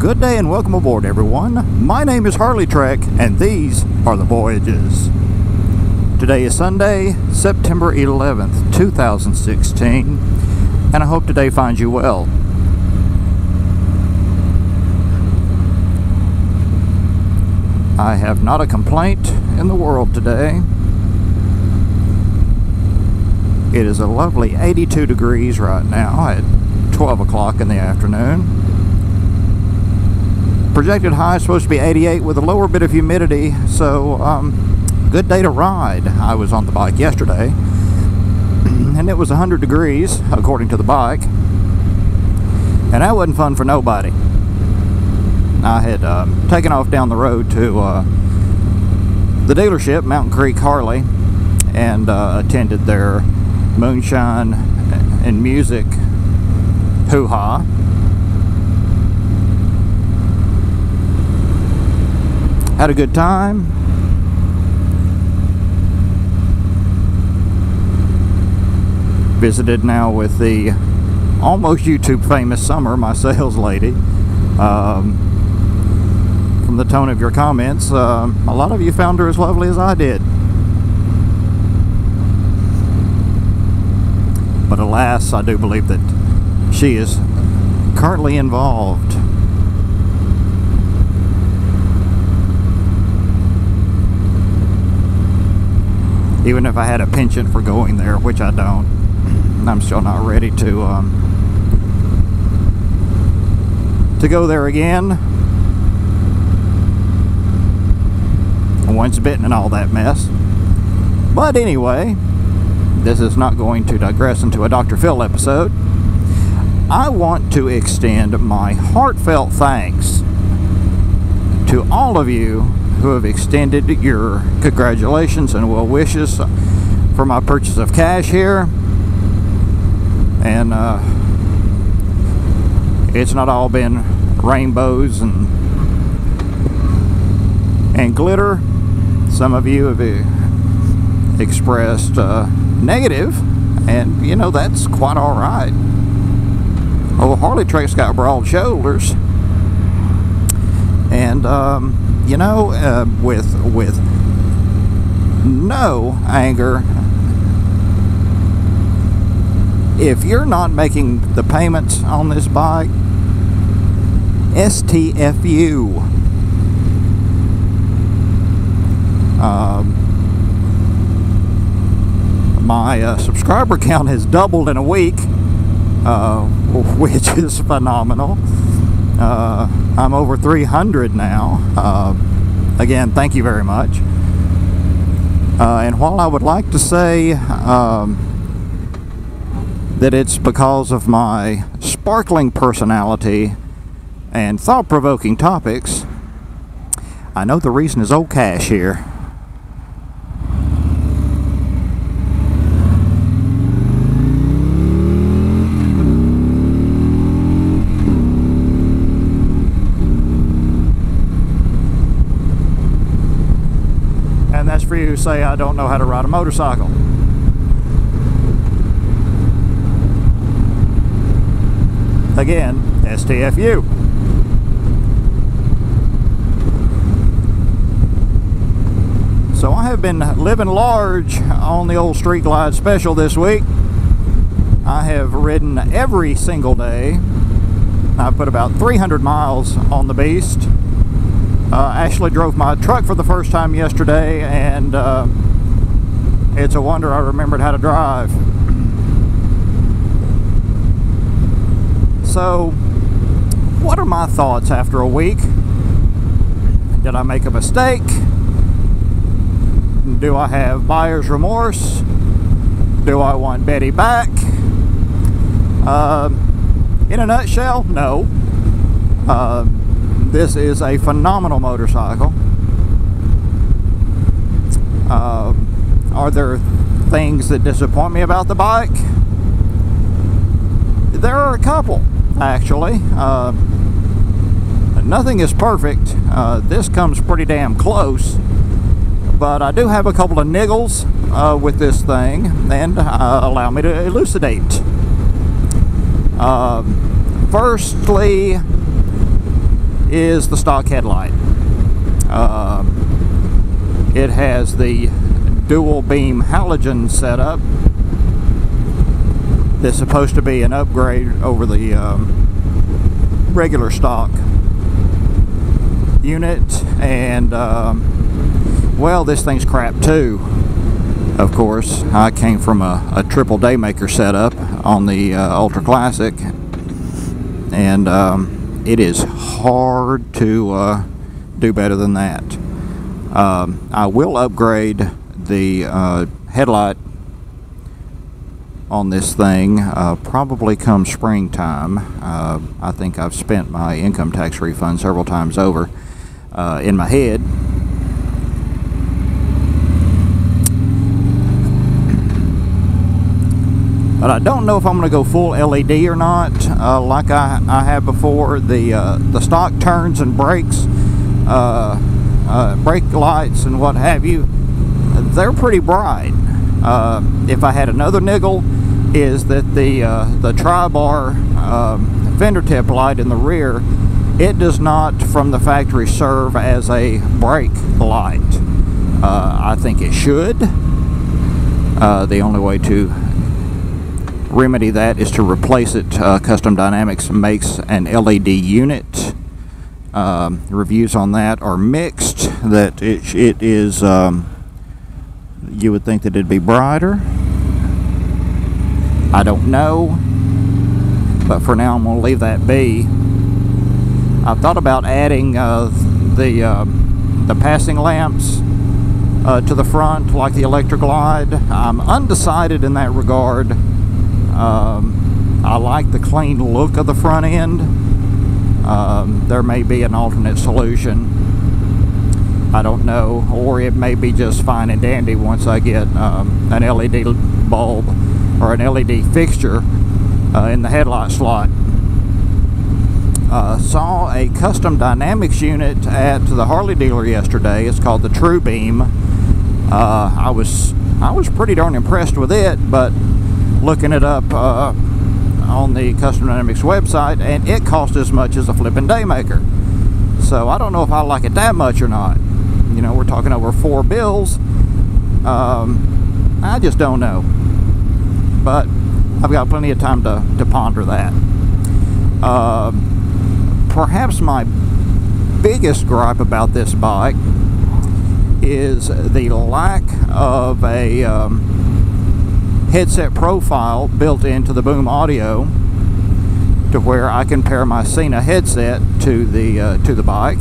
Good day and welcome aboard, everyone. My name is HarleyTrek, and these are the voyages. Today is Sunday, September 11th, 2016, and I hope today finds you well. I have not a complaint in the world today. It is a lovely 82 degrees right now at 12 o'clock in the afternoon. Projected high is supposed to be 88 with a lower bit of humidity, so good day to ride. I was on the bike yesterday, and it was 100 degrees, according to the bike, and that wasn't fun for nobody. I had taken off down the road to the dealership, Mountain Creek Harley, and attended their moonshine and music hoo-ha. Had a good time. Visited now with the almost YouTube famous Summer, my sales lady. From the tone of your comments, a lot of you found her as lovely as I did. But alas, I do believe that she is currently involved. Even if I had a penchant for going there, which I don't, I'm still not ready to go there again. Once bitten and all that mess. But anyway, this is not going to digress into a Dr. Phil episode. I want to extend my heartfelt thanks to all of you who have extended your congratulations and well wishes for my purchase of cash here. And it's not all been rainbows and glitter. Some of you have expressed negative, and you know, that's quite all right. Oh, HarleyTrek's got broad shoulders, and you know, with no anger, if you're not making the payments on this bike, STFU. My subscriber count has doubled in a week, which is phenomenal. I'm over 300 now. Again, thank you very much. And while I would like to say that it's because of my sparkling personality and thought-provoking topics, I know the reason is old Cash here. And that's for you who say I don't know how to ride a motorcycle. Again, STFU. So I have been living large on the old Street Glide Special this week. I have ridden every single day. I've put about 300 miles on the beast. Actually drove my truck for the first time yesterday, and it's a wonder I remembered how to drive. So, what are my thoughts after a week? Did I make a mistake? Do I have buyer's remorse? Do I want Betty back? In a nutshell, no. This is a phenomenal motorcycle. Are there things that disappoint me about the bike? There are a couple, actually. Nothing is perfect. This comes pretty damn close. But I do have a couple of niggles with this thing, and allow me to elucidate. Firstly, is the stock headlight. It has the dual beam halogen setup. That's supposed to be an upgrade over the regular stock unit, and well, this thing's crap too. Of course, I came from a triple daymaker setup on the Ultra Classic, and it is hard to do better than that. I will upgrade the headlight on this thing probably come springtime. I think I've spent my income tax refund several times over in my head. But I don't know if I'm going to go full LED or not. Like I have before, the stock turns and brakes, brake lights and what have you, they're pretty bright. If I had another niggle, is that the tri-bar fender tip light in the rear, it does not from the factory serve as a brake light. I think it should. The only way to remedy that is to replace it. Custom Dynamics makes an LED unit. Reviews on that are mixed, that it is you would think that it'd be brighter. I don't know, but for now I'm going to leave that be. I've thought about adding the passing lamps to the front like the Electra Glide. I'm undecided in that regard. I like the clean look of the front end. There may be an alternate solution. I don't know, or it may be just fine and dandy once I get an LED bulb or an LED fixture in the headlight slot. Saw a Custom Dynamics unit at the Harley dealer yesterday. It's called the True Beam. I was pretty darn impressed with it, but looking it up on the Custom Dynamics website, and it cost as much as a flipping Daymaker. So I don't know if I like it that much or not. You know, we're talking over $4 bills. I just don't know. But I've got plenty of time to ponder that. Perhaps my biggest gripe about this bike is the lack of a headset profile built into the Boom Audio, to where I can pair my Cena headset to the bike.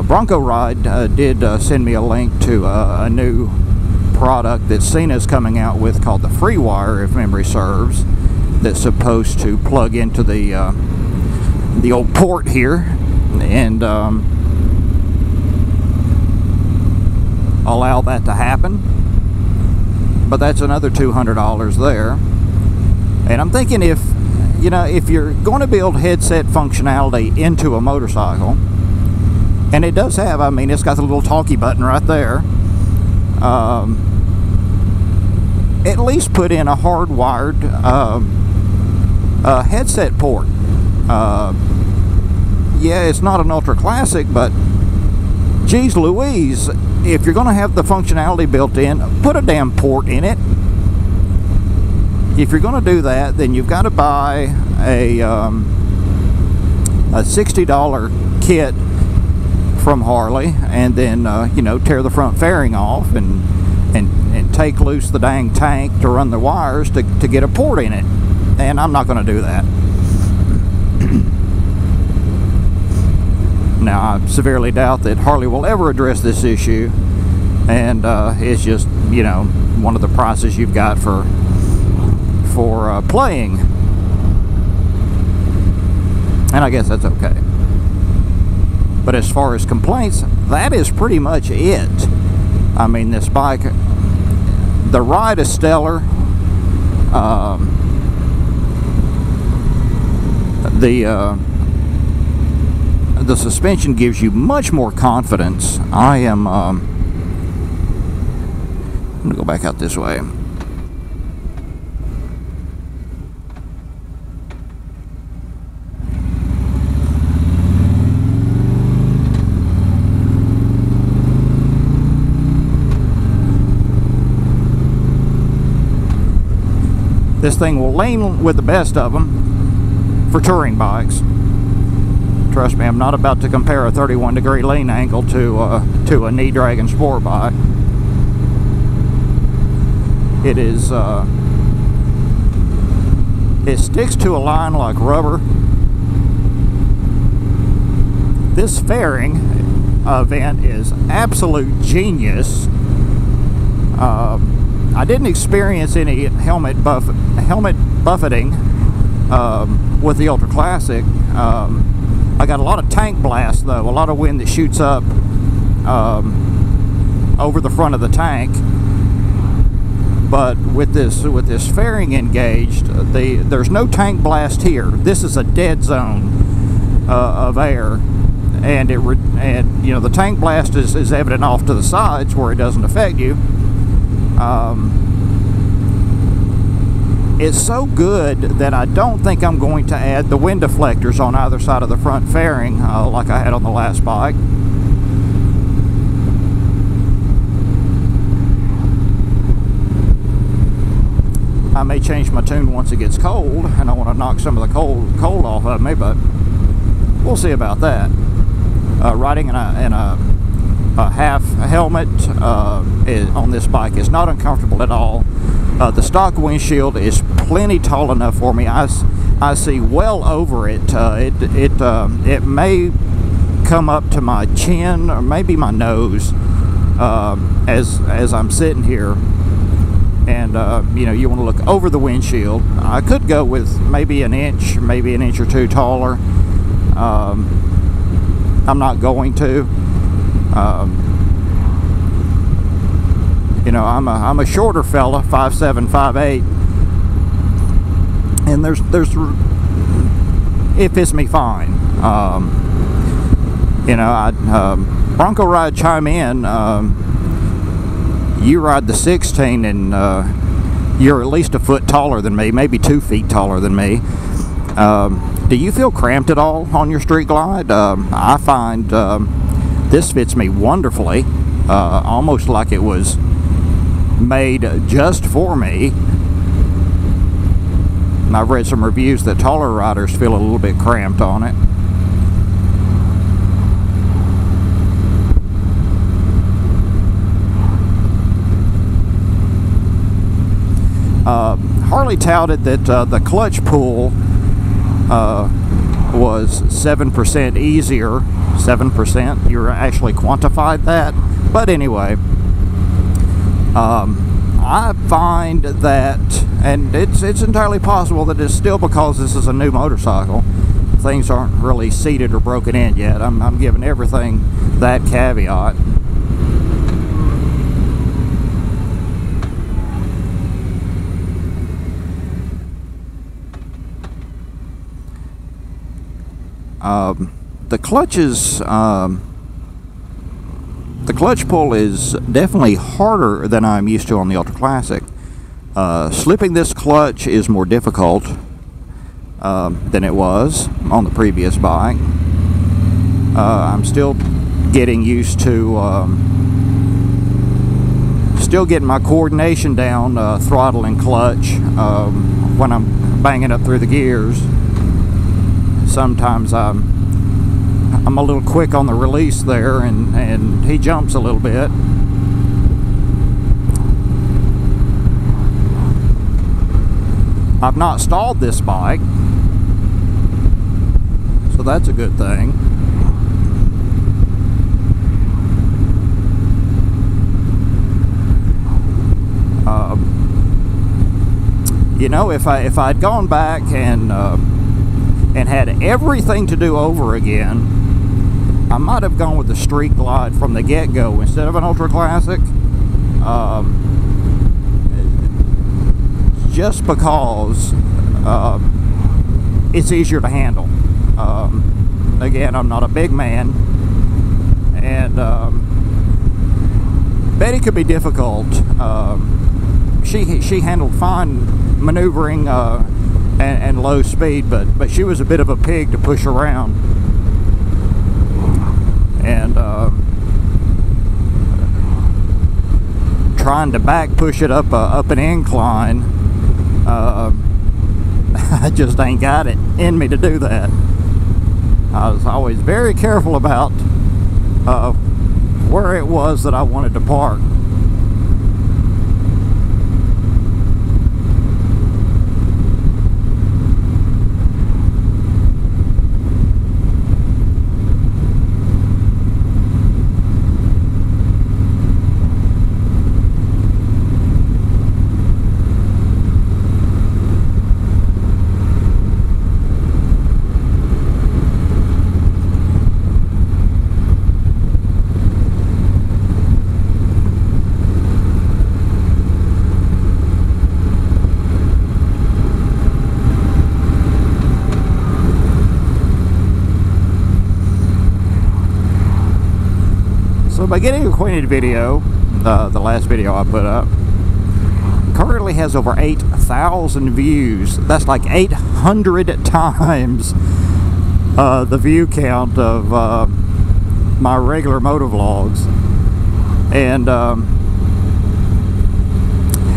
Bronco Ride did send me a link to a new product that Cena's coming out with called the FreeWire, if memory serves, that's supposed to plug into the old port here and allow that to happen. But that's another $200 there. And I'm thinking, if you're going to build headset functionality into a motorcycle, and it does have, I mean, it's got the little talkie button right there, at least put in a hardwired headset port. Yeah, it's not an Ultra Classic, but geez Louise, if you're going to have the functionality built in, put a damn port in it. If you're going to do that, then you've got to buy a $60 kit from Harley, and then tear the front fairing off and take loose the dang tank to run the wires to get a port in it. And I'm not going to do that. Now, I severely doubt that Harley will ever address this issue, and it's just, one of the prices you've got for playing. And I guess that's okay. But as far as complaints, that is pretty much it. I mean, this bike, the ride is stellar. The suspension gives you much more confidence. I'm gonna go back out this way. This thing will lean with the best of them for touring bikes. Trust me, I'm not about to compare a 31-degree lean angle to a knee dragging sport bike. It is it sticks to a line like rubber. This fairing event is absolute genius. I didn't experience any helmet buffeting with the Ultra Classic. I got a lot of tank blast though, a lot of wind that shoots up over the front of the tank. But with this fairing engaged, there's no tank blast here. This is a dead zone of air, and you know, the tank blast is evident off to the sides where it doesn't affect you. It's so good that I don't think I'm going to add the wind deflectors on either side of the front fairing like I had on the last bike. I may change my tune once it gets cold, and I want to knock some of the cold off of me, but we'll see about that. Riding in a half helmet on this bike is not uncomfortable at all. The stock windshield is plenty tall enough for me. I see well over it. It may come up to my chin or maybe my nose as I'm sitting here. And you know, you want to look over the windshield. I could go with maybe an inch or two taller. I'm not going to. You know, I'm a shorter fella, 5'7", 5'8", and it fits me fine. You know, Bronco Ride chime in. You ride the 16 and you're at least a foot taller than me, maybe 2 feet taller than me. Do you feel cramped at all on your Street Glide? I find this fits me wonderfully, almost like it was made just for me. And I've read some reviews that taller riders feel a little bit cramped on it. Harley touted that the clutch pull was 7% easier. 7%? You actually quantified that? But anyway, I find that, and it's entirely possible that it's still because this is a new motorcycle. Things aren't really seated or broken in yet. I'm giving everything that caveat. The clutches, the clutch pull is definitely harder than I'm used to on the Ultra Classic. Slipping this clutch is more difficult than it was on the previous bike. I'm still getting used to, still getting my coordination down, throttle and clutch, when I'm banging up through the gears. Sometimes I'm a little quick on the release there, and he jumps a little bit. I've not stalled this bike, so that's a good thing. You know, if I'd gone back and had everything to do over again, I might have gone with the Street Glide from the get-go instead of an Ultra Classic. Just because it's easier to handle. Again, I'm not a big man, and Betty could be difficult. She handled fine maneuvering and low speed, but she was a bit of a pig to push around. And trying to back push it up an incline I just ain't got it in me to do that. I was always very careful about where it was that I wanted to park. By getting acquainted video, the last video I put up, currently has over 8,000 views. That's like 800 times the view count of my regular motovlogs. And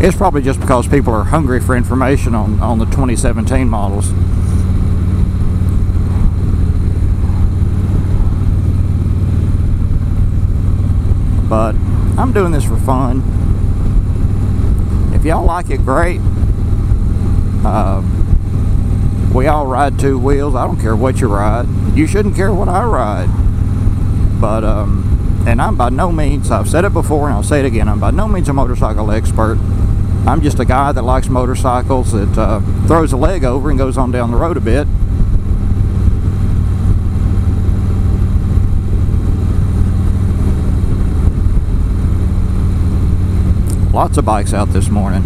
it's probably just because people are hungry for information on the 2017 models. But I'm doing this for fun. If y'all like it, great. We all ride two wheels. I don't care what you ride. You shouldn't care what I ride. But and I'm by no means, I've said it before and I'll say it again, I'm by no means a motorcycle expert. I'm just a guy that likes motorcycles, that throws a leg over and goes on down the road a bit. Lots of bikes out this morning.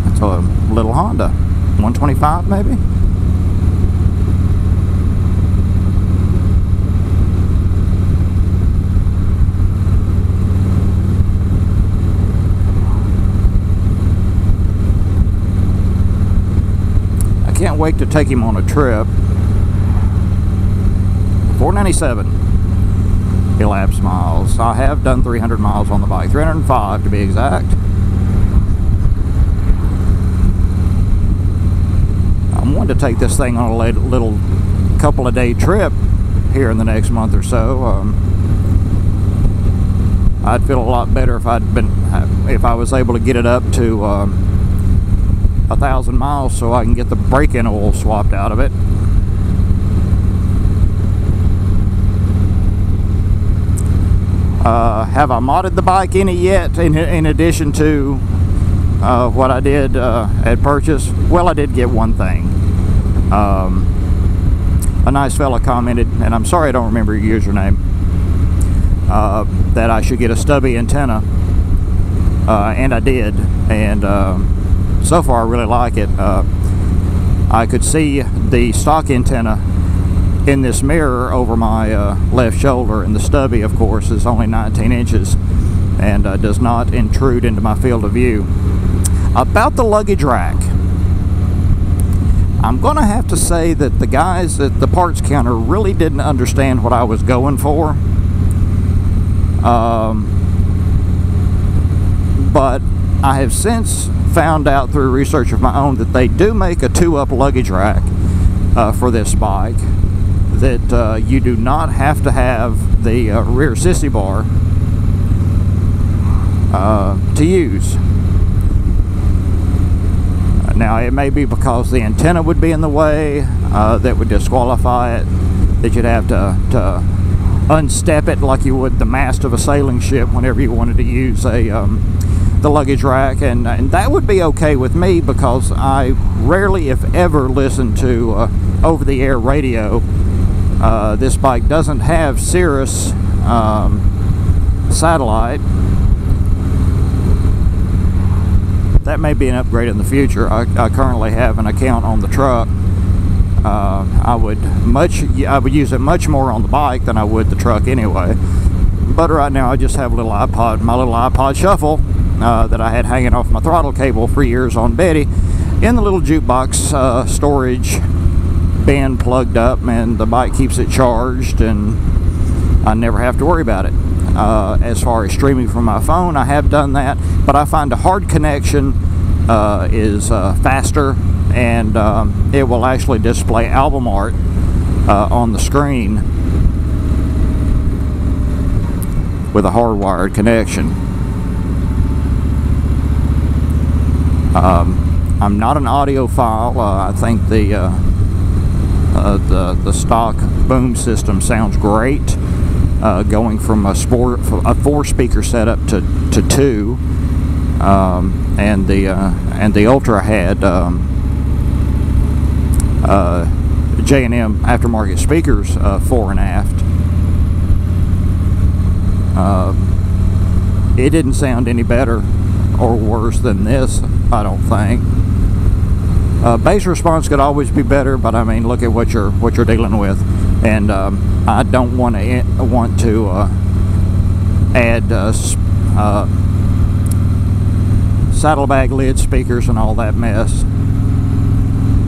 It's a little Honda, 125 maybe. I can't wait to take him on a trip. 497. Elapsed miles. I have done 300 miles on the bike, 305 to be exact. I'm wanting to take this thing on a little couple of day trip here in the next month or so. I'd feel a lot better if if I was able to get it up to 1,000 miles so I can get the brake-in oil swapped out of it. Have I modded the bike any yet in addition to what I did at purchase? Well, I did get one thing. A nice fella commented, and I'm sorry I don't remember your username, that I should get a stubby antenna, and I did, and so far I really like it. I could see the stock antenna in this mirror over my left shoulder, and the stubby, of course, is only 19 inches and does not intrude into my field of view. About the luggage rack, I'm gonna have to say that the guys at the parts counter really didn't understand what I was going for. But I have since found out through research of my own that they do make a 2-up luggage rack for this bike, that you do not have to have the rear sissy bar to use. Now, it may be because the antenna would be in the way that would disqualify it, that you'd have to unstep it like you would the mast of a sailing ship whenever you wanted to use the luggage rack, and that would be okay with me because I rarely, if ever, listen to over-the-air radio. This bike doesn't have Sirius satellite. That may be an upgrade in the future. I currently have an account on the truck. I would use it much more on the bike than I would the truck anyway. But right now I just have a little iPod, my little iPod Shuffle that I had hanging off my throttle cable for years on Betty, in the little jukebox storage bin plugged up, and the bike keeps it charged and I never have to worry about it. As far as streaming from my phone, I have done that, but I find a hard connection is faster, and it will actually display album art on the screen with a hardwired connection. I'm not an audiophile. I think the stock boom system sounds great. Going from a 4-speaker setup to 2, and the Ultra had J&M aftermarket speakers, fore and aft. It didn't sound any better or worse than this, I don't think. Bass response could always be better, but I mean, look at what you're dealing with, and I don't want to add saddlebag lid speakers and all that mess.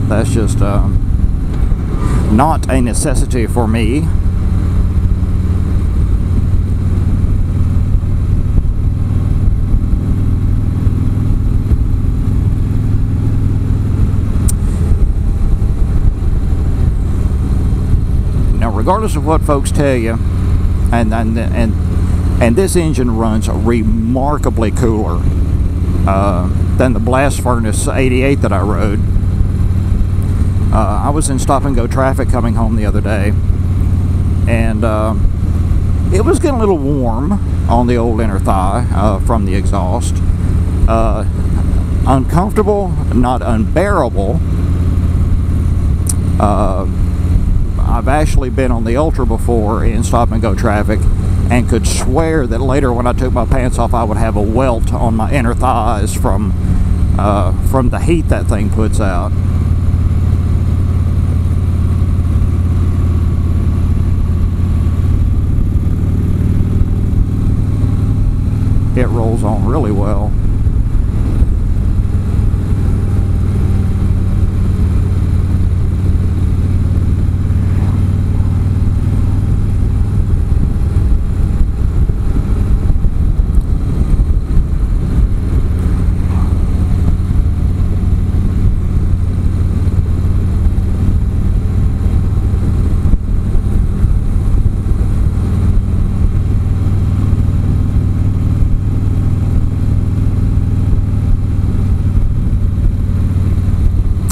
That's just not a necessity for me. Regardless of what folks tell you, and this engine runs remarkably cooler than the blast furnace 88 that I rode. I was in stop and go traffic coming home the other day, and it was getting a little warm on the old inner thigh from the exhaust. Uncomfortable, not unbearable. I've actually been on the Ultra before in stop and go traffic, and could swear that later when I took my pants off I would have a welt on my inner thighs from the heat that thing puts out. It rolls on really well.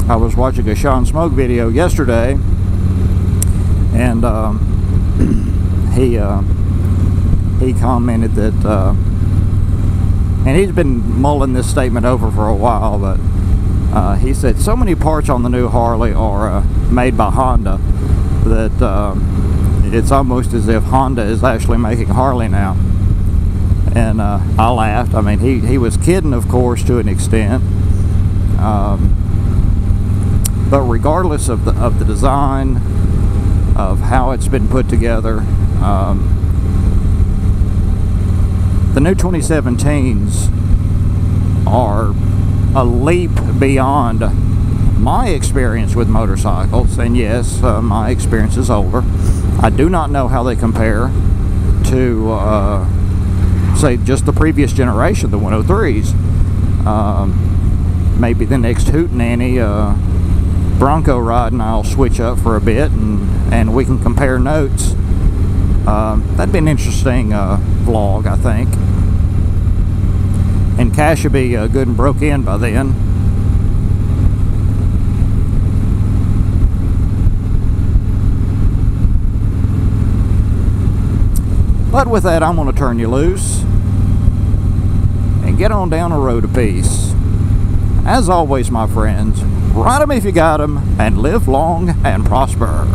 I was watching a Sean Smoke video yesterday, and he commented that, and he's been mulling this statement over for a while, but he said so many parts on the new Harley are made by Honda that it's almost as if Honda is actually making Harley now. And I laughed. I mean, he was kidding, of course, to an extent. But regardless of the design, of how it's been put together, the new 2017s are a leap beyond my experience with motorcycles. And yes, my experience is older. I do not know how they compare to, say, just the previous generation, the 103s. Maybe the next hootenanny Bronco ride and I'll switch up for a bit, and we can compare notes. That'd be an interesting vlog, I think. And cash should be good and broke in by then. But with that, I'm going to turn you loose and get on down the road a piece. As always, my friends, ride 'em if you got 'em, and live long and prosper.